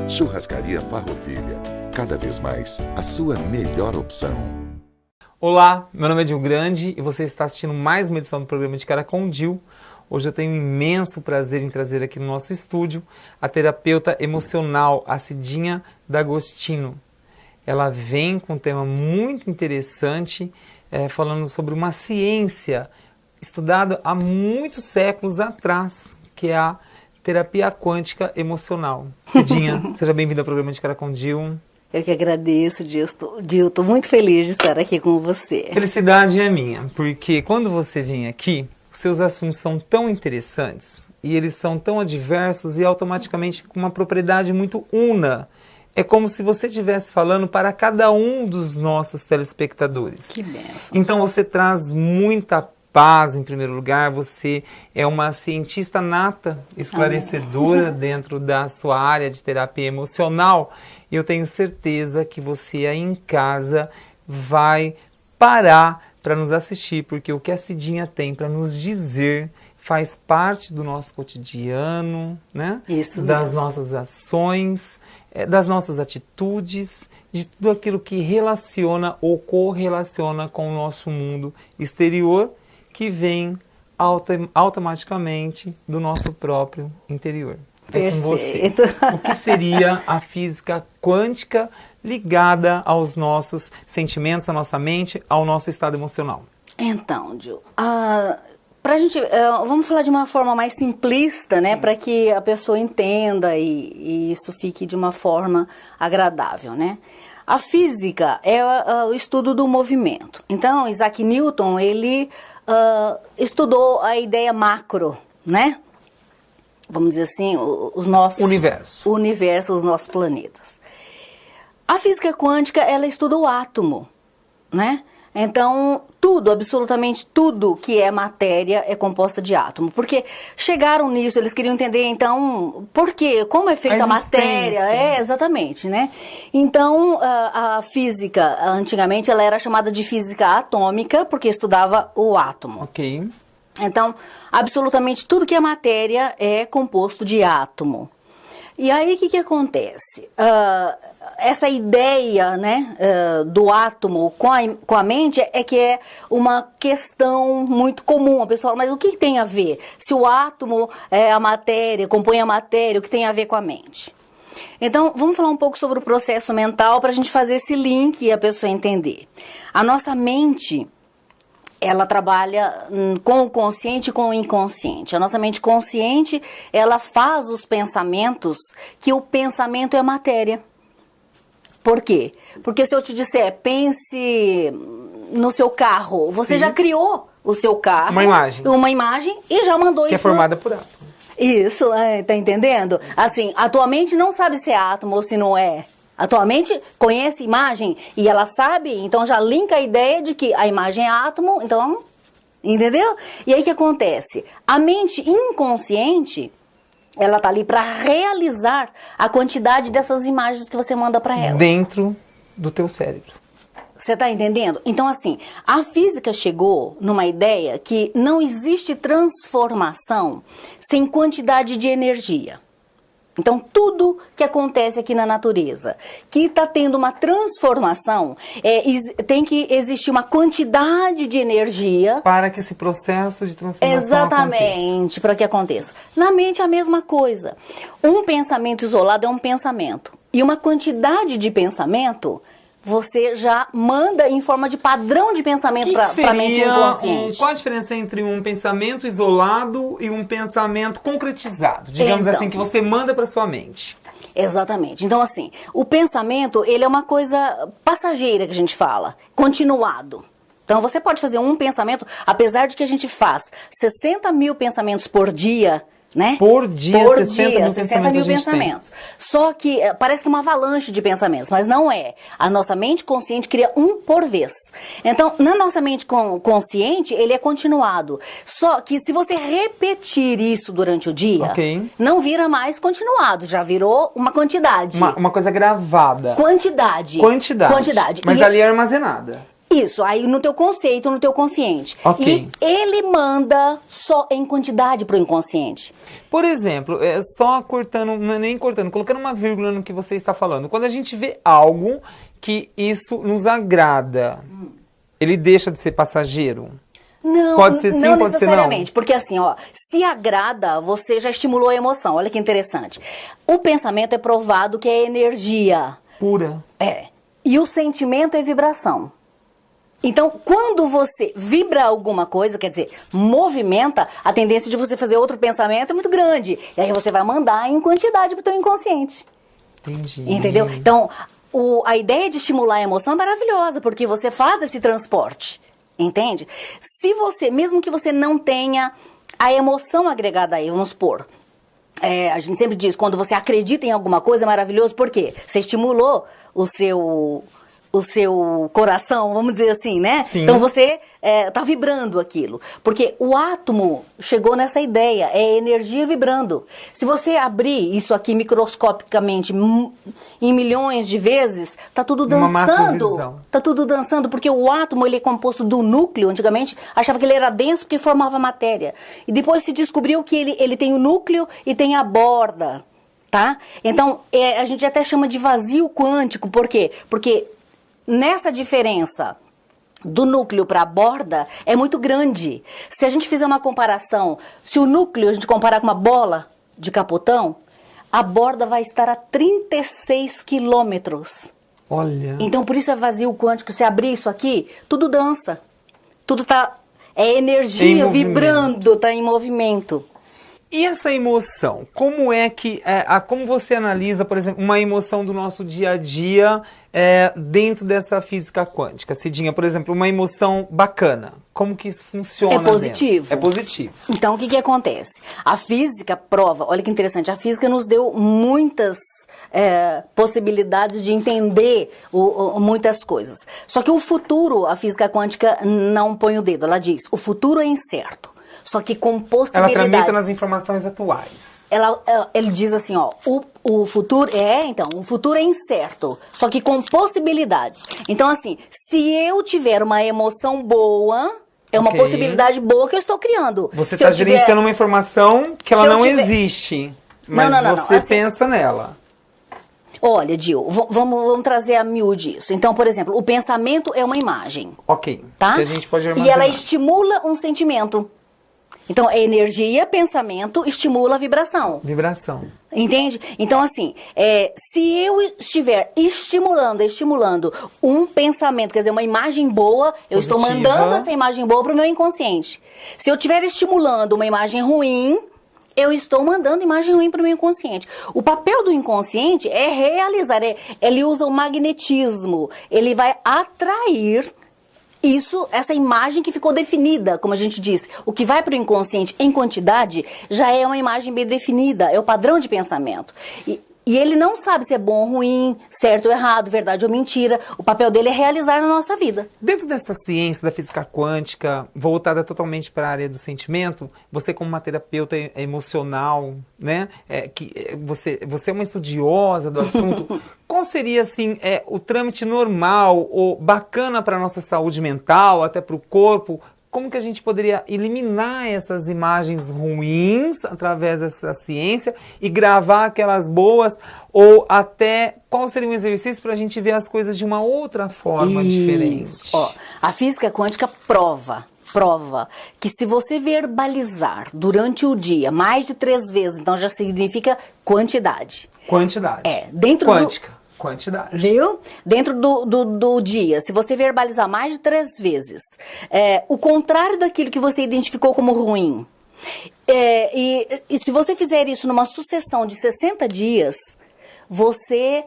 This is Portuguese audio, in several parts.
Churrascaria Farroupilha. Cada vez mais a sua melhor opção. Olá, meu nome é Dil Grande e você está assistindo mais uma edição do programa de Cara com Dil. Hoje eu tenho um imenso prazer em trazer aqui no nosso estúdio a terapeuta emocional, a Cidinha D'Agostino. Ela vem com um tema muito interessante, falando sobre uma ciência estudada há muitos séculos atrás, que é a terapia quântica emocional. Cidinha, seja bem-vinda ao programa de Cara com Dil. Eu que agradeço, Dil. Estou muito feliz de estar aqui com você. Felicidade é minha, porque quando você vem aqui, seus assuntos são tão interessantes e eles são tão adversos e automaticamente com uma propriedade muito una. É como se você estivesse falando para cada um dos nossos telespectadores. Que bênção. Então você traz muita paz em primeiro lugar, você é uma cientista nata, esclarecedora dentro da sua área de terapia emocional. E eu tenho certeza que você aí em casa vai parar para nos assistir, porque o que a Cidinha tem para nos dizer faz parte do nosso cotidiano, né? Isso das mesmo. nossas ações, das nossas atitudes, de tudo aquilo que relaciona ou correlaciona com o nosso mundo exterior, que vem automaticamente do nosso próprio interior. É com você. O que seria a física quântica ligada aos nossos sentimentos, à nossa mente, ao nosso estado emocional? Então, Dil, pra gente, vamos falar de uma forma mais simplista, né, para que a pessoa entenda e isso fique de uma forma agradável, né? A física é o estudo do movimento. Então, Isaac Newton, ele estudou a ideia macro, né? Vamos dizer assim, os nossos... Universo, os nossos planetas. A física quântica, ela estuda o átomo, né? Então, tudo, absolutamente tudo que é matéria é composta de átomo. Porque chegaram nisso, eles queriam entender, então, por quê? Como é feita a matéria? Exatamente, né? Então, a física, antigamente, ela era chamada de física atômica, porque estudava o átomo. Ok. Então, absolutamente tudo que é matéria é composto de átomo. E aí, o que acontece? Essa ideia, né, do átomo com a mente é que é uma questão muito comum. A pessoa fala, mas o que tem a ver? Se o átomo é a matéria, compõe a matéria, o que tem a ver com a mente? Então, vamos falar um pouco sobre o processo mental para a gente fazer esse link e a pessoa entender. A nossa mente, ela trabalha com o consciente e com o inconsciente. A nossa mente consciente, ela faz os pensamentos, que o pensamento é matéria. Por quê? Porque se eu te disser, pense no seu carro, você Sim. já criou o seu carro. Uma imagem e já mandou que isso. Que é formada por átomo. Isso, tá entendendo? Assim, a tua mente não sabe se é átomo ou se não é. A tua mente conhece imagem e ela sabe, então já linka a ideia de que a imagem é átomo, então, entendeu? E aí o que acontece? A mente inconsciente, ela tá ali para realizar a quantidade dessas imagens que você manda para ela. Dentro do teu cérebro. Você tá entendendo? Então, assim, a física chegou numa ideia que não existe transformação sem quantidade de energia. Então, tudo que acontece aqui na natureza, que está tendo uma transformação, tem que existir uma quantidade de energia... Para que esse processo de transformação Exatamente, para que aconteça. Na mente, a mesma coisa. Um pensamento isolado é um pensamento. E uma quantidade de pensamento... você já manda em forma de padrão de pensamento para a mente inconsciente. Qual a diferença entre um pensamento isolado e um pensamento concretizado? Digamos então, assim, que você manda para sua mente. Exatamente. Então, assim, o pensamento, ele é uma coisa passageira que a gente fala, continuado. Então, você pode fazer um pensamento, apesar de que a gente faz 60 mil pensamentos por dia... né? Por dia, 60 mil pensamentos. Só que parece que é uma avalanche de pensamentos, mas não é. A nossa mente consciente cria um por vez. Então, na nossa mente consciente, ele é continuado. Só que se você repetir isso durante o dia, não vira mais continuado, já virou uma quantidade. Uma coisa gravada. Quantidade. Mas ali é armazenada. Isso, aí no teu conceito, no teu consciente. Ok. E ele manda só em quantidade pro inconsciente. Por exemplo, só cortando, não é nem cortando, colocando uma vírgula no que você está falando. Quando a gente vê algo que isso nos agrada, ele deixa de ser passageiro? Não, Pode ser sim, não pode ser não. necessariamente, porque assim, ó, se agrada, você já estimulou a emoção. Olha que interessante. O pensamento é provado que é energia. Pura. É. E o sentimento é vibração. Então, quando você vibra alguma coisa, quer dizer, movimenta, a tendência de você fazer outro pensamento é muito grande. E aí você vai mandar em quantidade pro teu inconsciente. Entendi. Entendeu? Então, a ideia de estimular a emoção é maravilhosa, porque você faz esse transporte. Entende? Se você, mesmo que você não tenha a emoção agregada aí, vamos supor, a gente sempre diz, quando você acredita em alguma coisa, é maravilhoso, por quê? Você estimulou o seu coração, vamos dizer assim, né? Sim. Então você tá vibrando aquilo. Porque o átomo chegou nessa ideia, é energia vibrando. Se você abrir isso aqui microscopicamente em milhões de vezes, tá tudo Uma dançando. macrovisão. Tá tudo dançando, porque o átomo ele é composto do núcleo. Antigamente achava que ele era denso porque formava matéria. E depois se descobriu que ele tem o núcleo e tem a borda, tá? Então a gente até chama de vazio quântico. Por quê? Porque nessa diferença do núcleo para a borda é muito grande. Se a gente fizer uma comparação, se o núcleo a gente comparar com uma bola de capotão, a borda vai estar a 36 quilômetros. Olha. Então por isso é vazio quântico. Se abrir isso aqui, tudo dança. Tudo é energia vibrando, tá em movimento. E essa emoção, como é que, como você analisa, por exemplo, uma emoção do nosso dia a dia dentro dessa física quântica? Cidinha, por exemplo, uma emoção bacana, como que isso funciona? É positivo. É positivo. Então, o que acontece? A física prova, olha que interessante, a física nos deu muitas possibilidades de entender muitas coisas. Só que o futuro, a física quântica não põe o dedo, ela diz, o futuro é incerto. Só que com possibilidades. Ela tramita nas informações atuais. Ele diz assim, ó, o futuro o futuro é incerto, só que com possibilidades. Então, assim, se eu tiver uma emoção boa, é uma possibilidade boa que eu estou criando. Você está gerenciando uma informação que ela não existe, mas você assim, pensa nela. Olha, Dil, vamos trazer a miúde isso. Então, por exemplo, o pensamento é uma imagem. Ok. Tá? Que a gente pode armazenar. E ela estimula um sentimento. Então, a energia, pensamento, estimula a vibração. Vibração. Entende? Então, assim, se eu estiver estimulando um pensamento, quer dizer, uma imagem boa, eu estou mandando essa imagem boa para o meu inconsciente. Se eu estiver estimulando uma imagem ruim, eu estou mandando imagem ruim para o meu inconsciente. O papel do inconsciente é realizar, ele usa o magnetismo, ele vai atrair essa imagem que ficou definida, como a gente disse. O que vai para o inconsciente em quantidade já é uma imagem bem definida, é o padrão de pensamento. E ele não sabe se é bom ou ruim, certo ou errado, verdade ou mentira. O papel dele é realizar na nossa vida. Dentro dessa ciência da física quântica, voltada totalmente para a área do sentimento, você como uma terapeuta emocional, né, você é uma estudiosa do assunto, qual seria, assim, o trâmite normal ou bacana para a nossa saúde mental, até para o corpo? Como que a gente poderia eliminar essas imagens ruins através dessa ciência e gravar aquelas boas? Ou até, qual seria um exercício para a gente ver as coisas de uma outra forma diferente? Ó, a física quântica prova que se você verbalizar durante o dia mais de 3 vezes, então já significa quantidade. Quantidade. Dentro quântica. Quantidade. Viu? Dentro do dia, se você verbalizar mais de 3 vezes, o contrário daquilo que você identificou como ruim, e se você fizer isso numa sucessão de 60 dias, você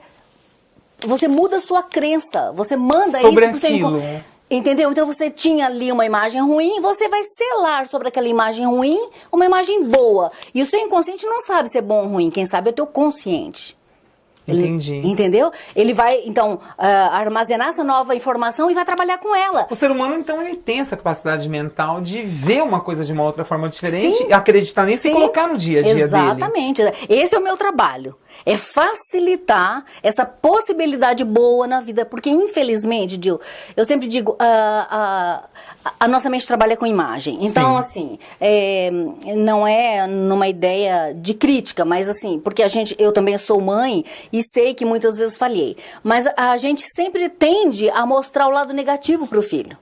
muda a sua crença, você manda sobre isso pro aquilo. seu... Entendeu? Então você tinha ali uma imagem ruim, você vai selar sobre aquela imagem ruim uma imagem boa. E o seu inconsciente não sabe se é bom ou ruim, quem sabe é o teu consciente. Entendi. Entendeu? Ele vai, então, armazenar essa nova informação e vai trabalhar com ela. O ser humano, então, ele tem essa capacidade mental de ver uma coisa de uma outra forma diferente, e acreditar nisso e colocar no dia a dia dele. Exatamente. Esse é o meu trabalho. É facilitar essa possibilidade boa na vida. Porque, infelizmente, Dil, eu sempre digo, a nossa mente trabalha com imagem. Então, assim, não é numa ideia de crítica, mas assim, porque eu também sou mãe e sei que muitas vezes falhei. Mas a gente sempre tende a mostrar o lado negativo para o filho.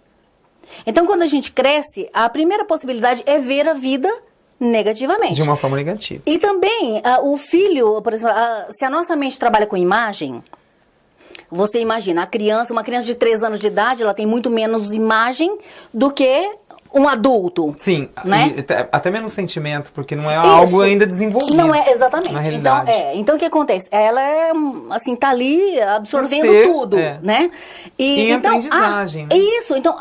Então, quando a gente cresce, a primeira possibilidade é ver a vida negativamente. De uma forma negativa. E também, o filho, por exemplo, se a nossa mente trabalha com imagem, você imagina, uma criança de 3 anos de idade, ela tem muito menos imagem do que um adulto. Sim, né? Até menos sentimento, porque não é algo ainda desenvolvido. Não é, exatamente. Na realidade. Então o que acontece? Ela assim, tá ali absorvendo tudo, né? E então, aprendizagem. Isso, então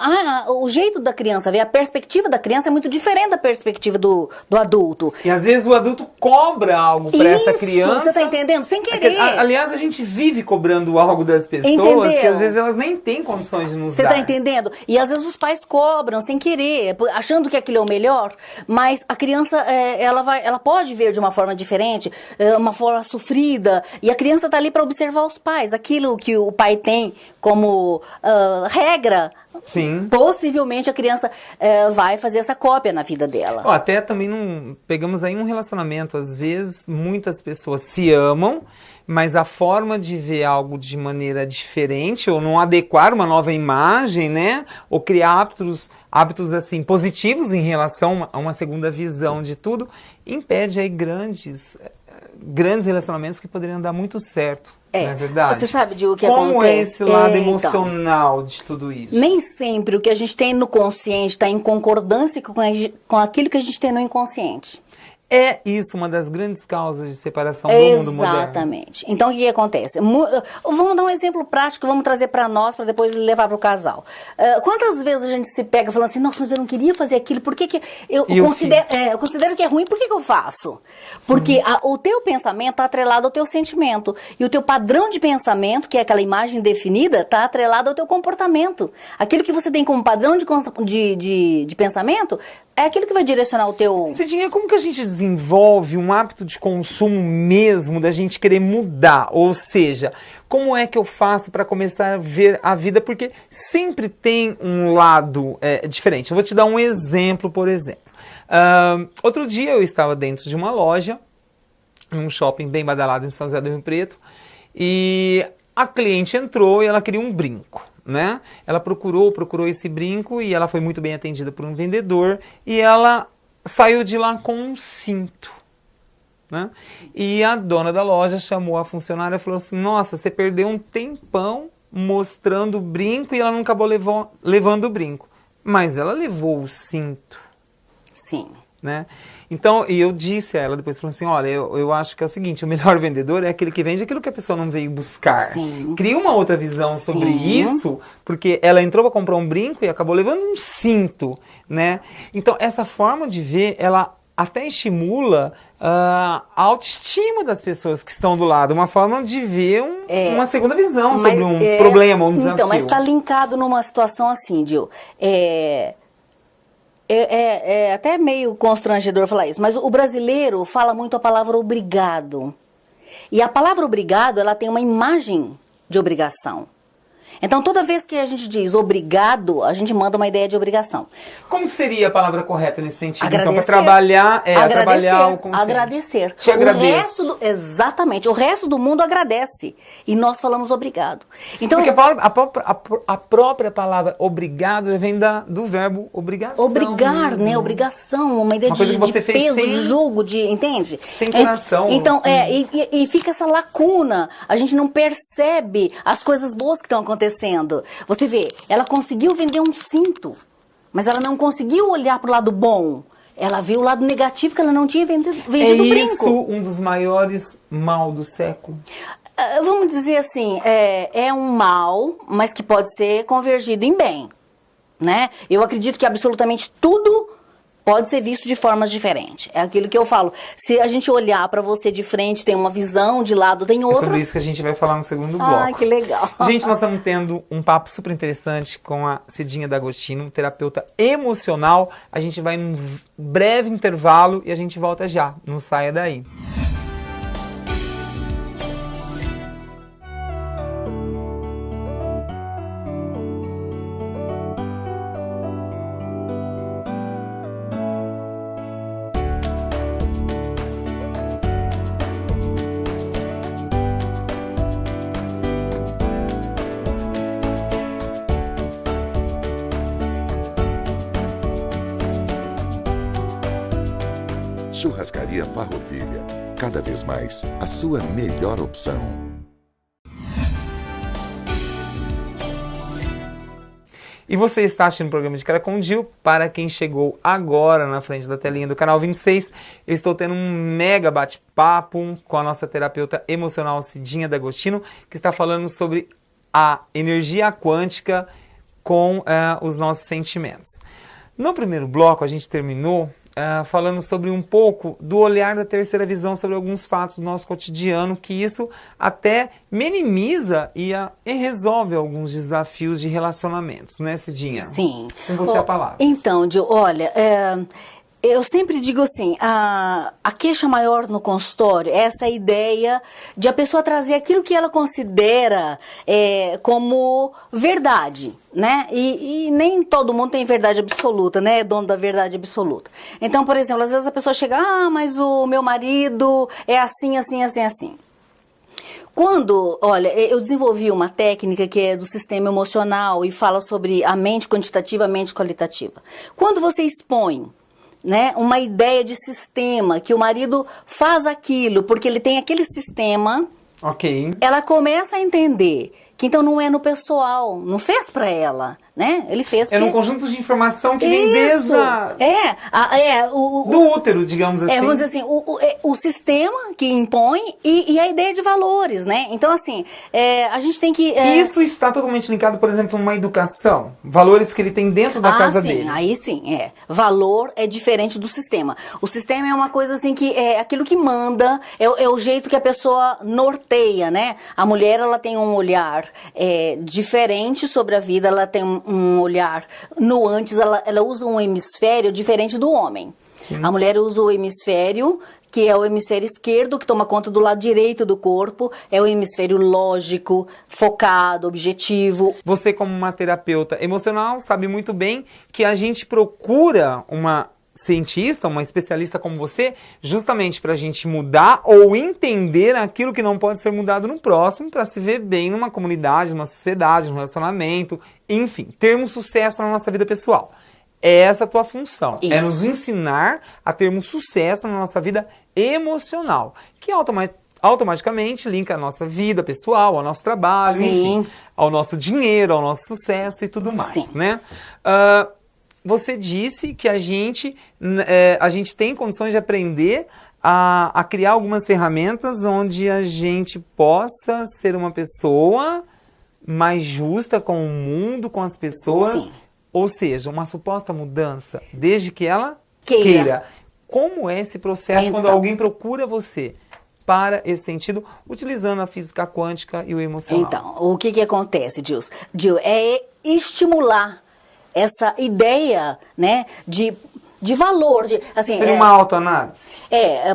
o jeito da criança ver, a perspectiva da criança é muito diferente da perspectiva do adulto. E às vezes o adulto cobra algo para essa criança. Você tá entendendo? Sem querer. Aliás, a gente vive cobrando algo das pessoas. Entendeu? Que às vezes elas nem têm condições de nos dar. Você tá entendendo? E às vezes os pais cobram sem querer, achando que aquilo é o melhor, mas a criança, ela pode ver de uma forma diferente, uma forma sofrida, e a criança tá ali para observar os pais. Aquilo que o pai tem como regra, sim, possivelmente a criança vai fazer essa cópia na vida dela. Até também pegamos aí um relacionamento, às vezes muitas pessoas se amam, mas a forma de ver algo de maneira diferente, ou não adequar uma nova imagem, né? Ou criar hábitos assim, positivos em relação a uma segunda visão de tudo, impede aí grandes relacionamentos que poderiam dar muito certo. Não é verdade? Você sabe de o que Como acontece? é esse lado emocional de tudo isso? Nem sempre o que a gente tem no consciente está em concordância com aquilo que a gente tem no inconsciente. É isso uma das grandes causas de separação do mundo moderno. Exatamente. Então, o que acontece? Vamos dar um exemplo prático, vamos trazer para nós, para depois levar para o casal. Quantas vezes a gente se pega falando assim, nossa, mas eu não queria fazer aquilo, por que eu considero que é ruim, por que eu faço? Sim. Porque o teu pensamento está atrelado ao teu sentimento. E o teu padrão de pensamento, que é aquela imagem definida, está atrelado ao teu comportamento. Aquilo que você tem como padrão de pensamento é aquilo que vai direcionar o teu... Cidinha, como que a gente desenvolve um hábito de consumo mesmo da gente querer mudar? Ou seja, como é que eu faço para começar a ver a vida? Porque sempre tem um lado diferente. Eu vou te dar um exemplo, por exemplo. Outro dia eu estava dentro de uma loja, em um shopping bem badalado em São José do Rio Preto, e a cliente entrou e ela queria um brinco. Né? Ela procurou esse brinco e ela foi muito bem atendida por um vendedor e ela saiu de lá com um cinto. Né? E a dona da loja chamou a funcionária e falou assim, nossa, você perdeu um tempão mostrando o brinco e ela não acabou levando o brinco. Mas ela levou o cinto. Sim. Né? Então, e eu disse a ela depois, falando assim, olha, eu acho que é o seguinte, o melhor vendedor é aquele que vende aquilo que a pessoa não veio buscar. Sim. Cria uma outra visão sobre isso, porque ela entrou para comprar um brinco e acabou levando um cinto, né? Então, essa forma de ver, ela até estimula a autoestima das pessoas que estão do lado, uma forma de ver uma segunda visão sobre um problema, um desafio. Então, mas está linkado numa situação assim, Dil, É até meio constrangedor falar isso, mas o brasileiro fala muito a palavra obrigado. E a palavra obrigado, ela tem uma imagem de obrigação. Então, toda vez que a gente diz obrigado, a gente manda uma ideia de obrigação. Como que seria a palavra correta nesse sentido? Agradecer. Então, para trabalhar, trabalhar o conceito. Agradecer. Te agradeço. Exatamente. O resto do mundo agradece. E nós falamos obrigado. Então, porque a própria palavra obrigado vem do verbo obrigação. Obrigar, mesmo. né? Obrigação, uma ideia coisa de que você fez peso, sem, de julgo, entende? Sem coração. Então, e fica essa lacuna. A gente não percebe as coisas boas que estão acontecendo. Você vê, ela conseguiu vender um cinto, mas ela não conseguiu olhar para o lado bom. Ela viu o lado negativo que ela não tinha vendido o brinco. É isso um dos maiores mal do século? Vamos dizer assim, é um mal, mas que pode ser convergido em bem, né? Eu acredito que absolutamente tudo pode ser visto de formas diferentes. É aquilo que eu falo. Se a gente olhar para você de frente, tem uma visão, de lado tem outra. É sobre isso que a gente vai falar no segundo bloco. Ai, que legal. Gente, nós estamos tendo um papo super interessante com a Cidinha D'Agostino, terapeuta emocional. A gente vai num breve intervalo e a gente volta já. Não saia daí. Churrascaria Farroupilha. Cada vez mais, a sua melhor opção. E você está assistindo o programa de Cara com Gil. Para quem chegou agora na frente da telinha do canal 26, eu estou tendo um mega bate-papo com a nossa terapeuta emocional Cidinha D'Agostino, que está falando sobre a energia quântica com os nossos sentimentos. No primeiro bloco, a gente terminou falando sobre um pouco do olhar da terceira visão sobre alguns fatos do nosso cotidiano, que isso até minimiza e resolve alguns desafios de relacionamentos, né, Cidinha? Sim. Com você a palavra. Então, Gil, olha, eu sempre digo assim, a queixa maior no consultório é essa ideia de a pessoa trazer aquilo que ela considera como verdade, né? E nem todo mundo tem verdade absoluta, né? É dono da verdade absoluta. Então, por exemplo, às vezes a pessoa chega, mas o meu marido é assim, assim, assim, assim. Olha, eu desenvolvi uma técnica que é do sistema emocional e fala sobre a mente quantitativa, a mente qualitativa. Quando você expõe, né, uma ideia de sistema, que o marido faz aquilo porque ele tem aquele sistema, ok, ela começa a entender que então não é no pessoal, não fez pra ela, né? Ele fez porque... É num conjunto de informação que vem desde do útero, digamos assim. Vamos dizer assim, o sistema que impõe e a ideia de valores, né? Então, assim, a gente tem que... Isso está totalmente linkado, por exemplo, numa educação. Valores que ele tem dentro da casa dele. Aí sim, valor é diferente do sistema. O sistema é uma coisa assim que é aquilo que manda, é o jeito que a pessoa norteia, né? A mulher, ela tem um olhar diferente sobre a vida, ela tem um olhar nuantes, ela usa um hemisfério diferente do homem. Sim. A mulher usa o hemisfério, que é o hemisfério esquerdo, que toma conta do lado direito do corpo, é o hemisfério lógico, focado, objetivo. Você, como uma terapeuta emocional, sabe muito bem que a gente procura uma cientista, uma especialista como você, justamente para a gente mudar ou entender aquilo que não pode ser mudado no próximo, para se ver bem numa comunidade, numa sociedade, num relacionamento, enfim, termos sucesso na nossa vida pessoal. É essa a tua função, é nos ensinar a termos sucesso na nossa vida emocional, que automaticamente linka a nossa vida pessoal, ao nosso trabalho, enfim, ao nosso dinheiro, ao nosso sucesso e tudo mais, né? Você disse que a gente tem condições de aprender a criar algumas ferramentas onde a gente possa ser uma pessoa mais justa com o mundo, com as pessoas. Sim. Ou seja, uma suposta mudança, desde que ela queira. Como é esse processo quando alguém procura você para esse sentido, utilizando a física quântica e o emocional? Então, o que acontece, Gil? É estimular essa ideia, né, de valor, assim... Seria uma autoanálise?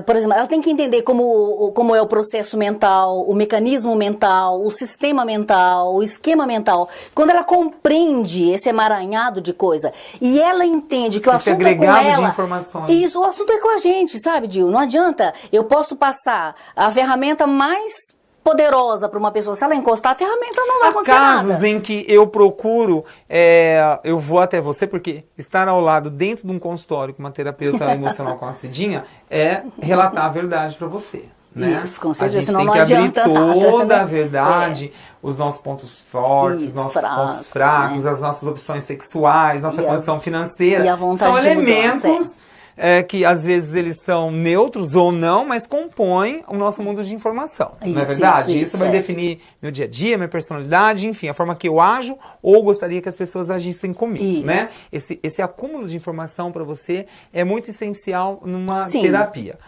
Por exemplo, ela tem que entender como é o processo mental, o mecanismo mental, o sistema mental, o esquema mental. Quando ela compreende esse emaranhado de coisa e ela entende que o assunto é com ela... de informações. Isso, o assunto é com a gente, sabe, Gil? Não adianta, eu posso passar a ferramenta mais poderosa para uma pessoa, se ela encostar a ferramenta não vai acontecer nada. Há casos em que eu procuro, eu vou até você, porque estar ao lado dentro de um consultório com uma terapeuta emocional com a Cidinha é relatar a verdade para você. Né? Isso, com certeza, a gente tem que abrir toda a verdade, os nossos pontos fortes, os nossos pontos fracos, as nossas opções sexuais, nossa condição financeira. E a vontade são de elementos que às vezes eles são neutros ou não, mas compõem o nosso mundo de informação. Não é verdade? Isso vai definir meu dia a dia, minha personalidade, enfim, a forma que eu ajo ou gostaria que as pessoas agissem comigo. Né? Esse acúmulo de informação para você é muito essencial numa terapia.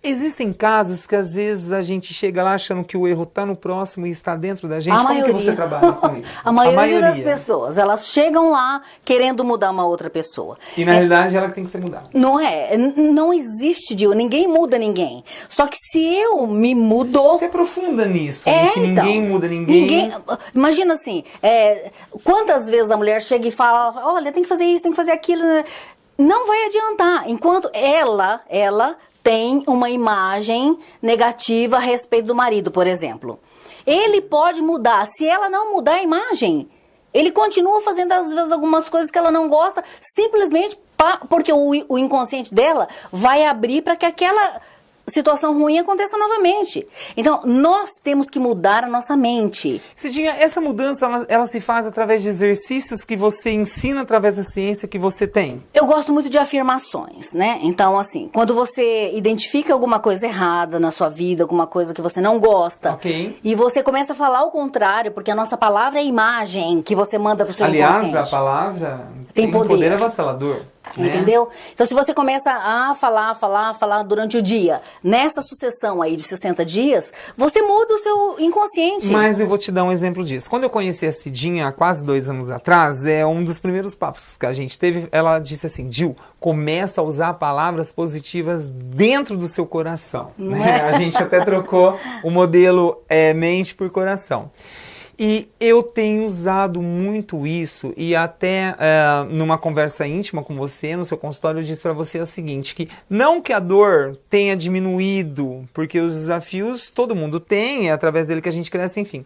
Existem casos que às vezes a gente chega lá achando que o erro está no próximo e está dentro da gente. Como que você trabalha com isso? A maioria das pessoas, elas chegam lá querendo mudar uma outra pessoa. E na realidade ela que tem que ser mudada. Não existe, ninguém muda ninguém. Só que se eu me mudo... Você aprofunda nisso, que ninguém muda ninguém. Imagina assim, quantas vezes a mulher chega e fala, olha, tem que fazer isso, tem que fazer aquilo. Não vai adiantar. Enquanto ela tem uma imagem negativa a respeito do marido, por exemplo. Ele pode mudar. Se ela não mudar a imagem, ele continua fazendo às vezes algumas coisas que ela não gosta, simplesmente Porque o inconsciente dela vai abrir para que aquela situação ruim aconteça novamente. Então, nós temos que mudar a nossa mente. Cidinha, essa mudança, ela se faz através de exercícios que você ensina através da ciência que você tem? Eu gosto muito de afirmações, né? Então, assim, quando você identifica alguma coisa errada na sua vida, alguma coisa que você não gosta, e você começa a falar o contrário, porque a nossa palavra é a imagem que você manda pro seu inconsciente. Aliás, a palavra tem poder avassalador. Entendeu? Então, se você começa a falar durante o dia, nessa sucessão aí de 60 dias, você muda o seu inconsciente. Mas eu vou te dar um exemplo disso. Quando eu conheci a Cidinha, há quase 2 anos atrás, um dos primeiros papos que a gente teve, ela disse assim, Gil, começa a usar palavras positivas dentro do seu coração. Né? A gente até trocou o modelo mente por coração. E eu tenho usado muito isso e até numa conversa íntima com você, no seu consultório, eu disse para você o seguinte, que não que a dor tenha diminuído, porque os desafios todo mundo tem, é através dele que a gente cresce, enfim.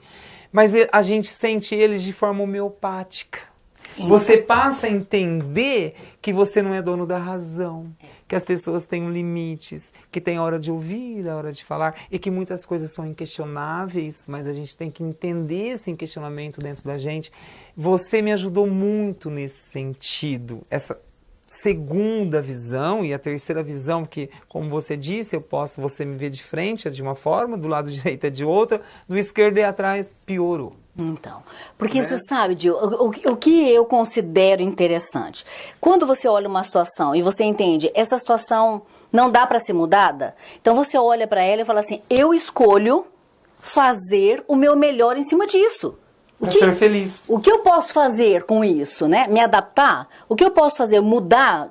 Mas a gente sente eles de forma homeopática. Você passa a entender que você não é dono da razão, que as pessoas têm limites, que tem a hora de ouvir, a hora de falar, e que muitas coisas são inquestionáveis, mas a gente tem que entender esse inquestionamento dentro da gente. Você me ajudou muito nesse sentido, essa segunda visão e a terceira visão, que, como você disse, você me vê de frente é de uma forma, do lado direito é de outra, do esquerdo e atrás piorou. Então, porque você sabe, Gil, o que eu considero interessante, quando você olha uma situação e você entende, essa situação não dá para ser mudada, então você olha para ela e fala assim, eu escolho fazer o meu melhor em cima disso. Para ser feliz. O que eu posso fazer com isso, né? Me adaptar? O que eu posso fazer? Mudar?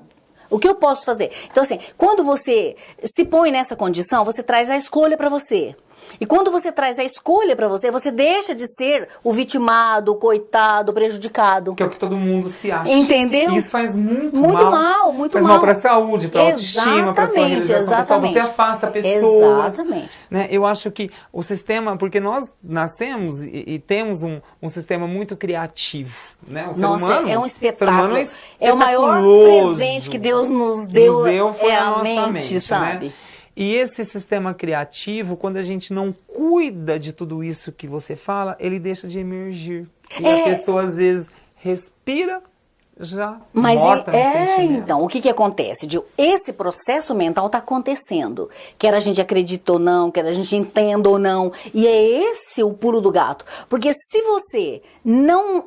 O que eu posso fazer? Então, assim, quando você se põe nessa condição, você traz a escolha para você. E quando você traz a escolha para você, você deixa de ser o vitimado, o coitado, o prejudicado. Que é o que todo mundo se acha. Entendeu? E isso faz muito mal. Faz mal para a saúde, para a autoestima, para a sua realização pessoal. Você afasta pessoas. Exatamente. Né? Eu acho que o sistema, porque nós nascemos e temos um sistema muito criativo. Né? O ser humano, é um espetáculo. É o maior presente que Deus nos deu foi a nossa mente, sabe? Né? E esse sistema criativo, quando a gente não cuida de tudo isso que você fala, ele deixa de emergir. E a pessoa, às vezes, respira já morta no sentimento. Então, o que acontece? Esse processo mental está acontecendo. Quer a gente acredite ou não, quer a gente entenda ou não. E é esse o pulo do gato. Porque se você não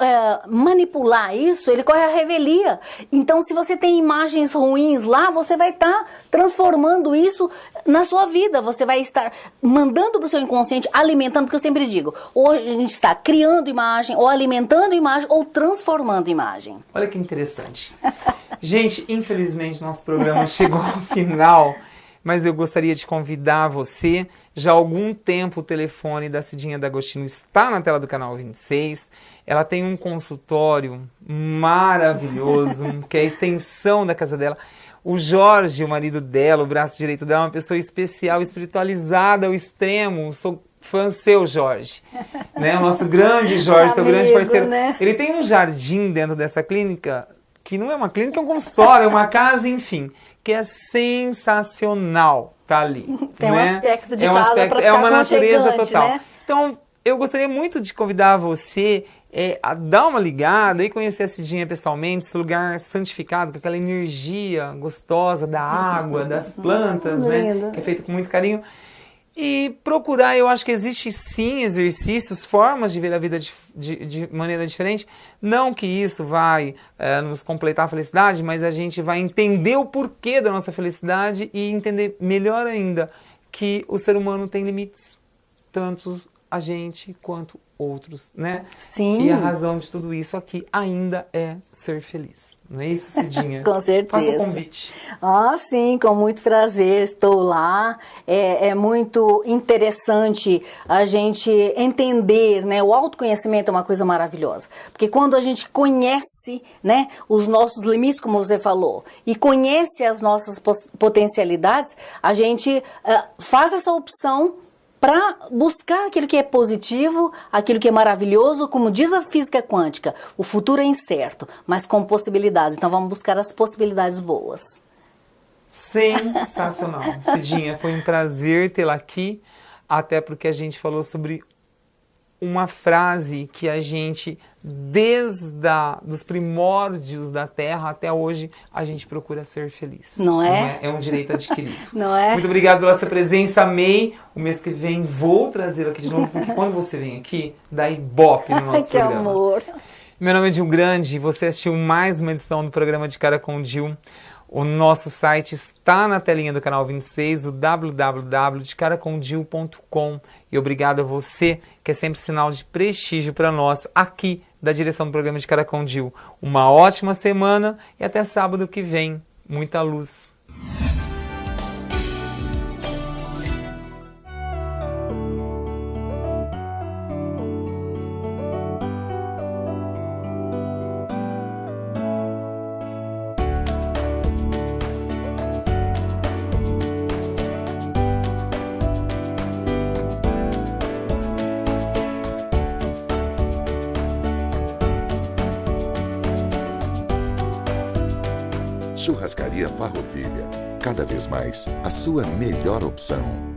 manipular isso, ele corre a revelia. Então, se você tem imagens ruins lá, você vai estar transformando isso na sua vida. Você vai estar mandando para o seu inconsciente, alimentando, porque eu sempre digo, ou a gente está criando imagem, ou alimentando imagem, ou transformando imagem. Olha que interessante. Gente, infelizmente nosso programa chegou ao final, mas eu gostaria de convidar você. Já há algum tempo o telefone da Cidinha D'Agostino está na tela do canal 26. Ela tem um consultório maravilhoso, que é a extensão da casa dela. O Jorge, o marido dela, o braço direito dela, é uma pessoa especial, espiritualizada ao extremo. Sou fã seu, Jorge, né? O nosso grande Jorge, seu grande parceiro. Né? Ele tem um jardim dentro dessa clínica, que não é uma clínica, é um consultório, é uma casa, enfim, que é sensacional, tá ali. Tem né? um aspecto de casa para ficar é uma natureza total. Né? Então, eu gostaria muito de convidar você a dar uma ligada e conhecer a Cidinha pessoalmente, esse lugar santificado, com aquela energia gostosa da água, das plantas, né? Que é feito com muito carinho. E procurar, eu acho que existe sim exercícios, formas de ver a vida de maneira diferente. Não que isso vai nos completar a felicidade, mas a gente vai entender o porquê da nossa felicidade e entender melhor ainda que o ser humano tem limites, tanto a gente quanto outros, né? Sim. E a razão de tudo isso aqui ainda é ser feliz. Não é isso, Cidinha? Com certeza. Faça o convite. Sim, com muito prazer, estou lá. É muito interessante a gente entender, né? O autoconhecimento é uma coisa maravilhosa. Porque quando a gente conhece, né, os nossos limites, como você falou, e conhece as nossas potencialidades, a gente faz essa opção para buscar aquilo que é positivo, aquilo que é maravilhoso, como diz a física quântica, o futuro é incerto, mas com possibilidades. Então vamos buscar as possibilidades boas. Sensacional. Cidinha, foi um prazer tê-la aqui, até porque a gente falou sobre uma frase que a gente, desde dos primórdios da Terra até hoje, a gente procura ser feliz. Não é? É um direito adquirido. Não é? Muito obrigado pela sua presença, amei. O mês que vem vou trazer aqui de novo, porque quando você vem aqui, dá ibope no nosso que programa. amor. Meu nome é Dil Grande e você assistiu mais uma edição do programa De Cara com Dil. O nosso site está na telinha do canal 26, do www.decaracondil.com. E obrigado a você, que é sempre sinal de prestígio para nós, aqui da direção do programa De Cara com Dil. Uma ótima semana e até sábado que vem. Muita luz. Churrascaria Farroupilha. Cada vez mais a sua melhor opção.